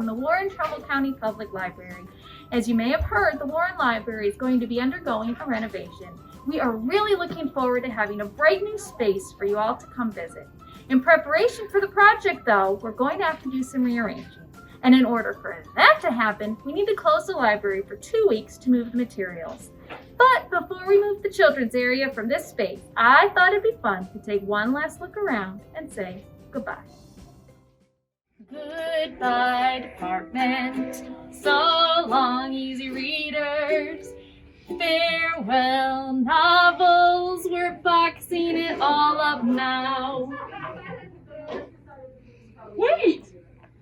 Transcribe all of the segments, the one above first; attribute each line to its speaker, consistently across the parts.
Speaker 1: from the Warren-Trumbull County Public Library. As you may have heard, the Warren Library is going to be undergoing a renovation. We are really looking forward to having a bright new space for you all to come visit. In preparation for the project, though, we're going to have to do some rearranging. And in order for that to happen, we need to close the library for 2 weeks to move the materials. But before we move the children's area from this space, I thought it'd be fun to take one last look around and say goodbye. Goodbye, department. So long, easy readers. Farewell, novels. We're boxing it all up now.
Speaker 2: Wait!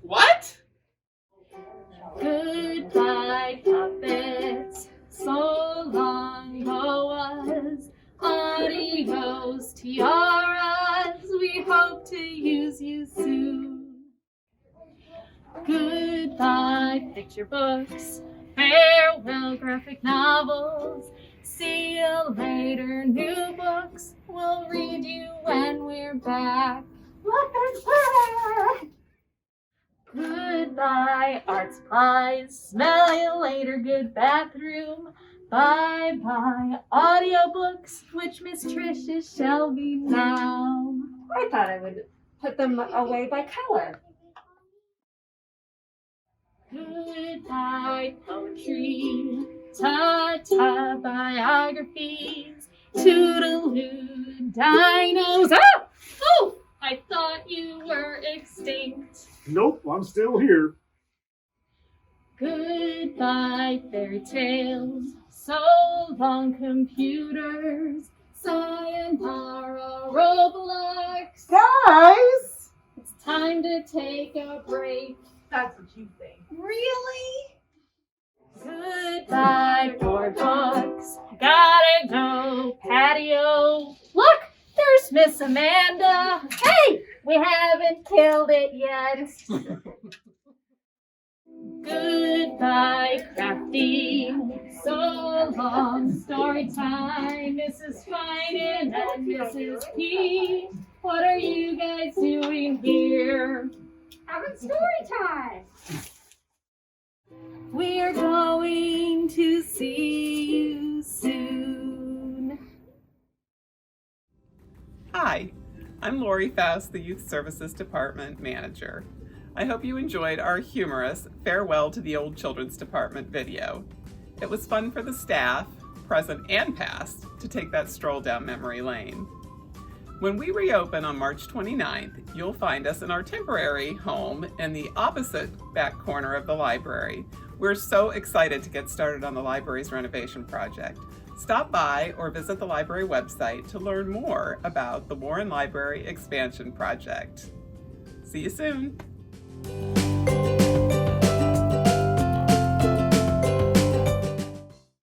Speaker 2: What?
Speaker 1: Goodbye, puppets. So long, boas. Adiós, tiaras. We hope to use you soon. Goodbye, picture books. Farewell, graphic novels. See you later, new books. We'll read you when we're back. Goodbye, art supplies. Smell you later, good bathroom. Bye-bye, audiobooks. Which Miss Trish's shall be now?
Speaker 3: I thought I would put them away by color.
Speaker 1: Goodbye, poetry. Ta-ta, biographies. Toodaloo, dinos. Ah! Oh! I thought you were extinct.
Speaker 4: Nope, I'm still here.
Speaker 1: Goodbye, fairytales. So long, computers. Sayonara, Roblox.
Speaker 3: Guys!
Speaker 1: It's time to take a break.
Speaker 2: That's what you think.
Speaker 3: Really?
Speaker 1: Goodbye, board books. Gotta go, patio. Look, there's Miss Amanda. Hey, we haven't killed it yet. Goodbye, crafty. So long, story time. Mrs. Finan and Mrs. P. What are you guys doing here?
Speaker 3: Having story time.
Speaker 1: We're going to see you soon.
Speaker 2: Hi, I'm Lori Faust, the Youth Services Department Manager. I hope you enjoyed our humorous Farewell to the Old Children's Department video. It was fun for the staff, present and past, to take that stroll down memory lane. When we reopen on March 29th, you'll find us in our temporary home in the opposite back corner of the library. We're so excited to get started on the library's renovation project. Stop by or visit the library website to learn more about the Warren Library Expansion Project. See you soon.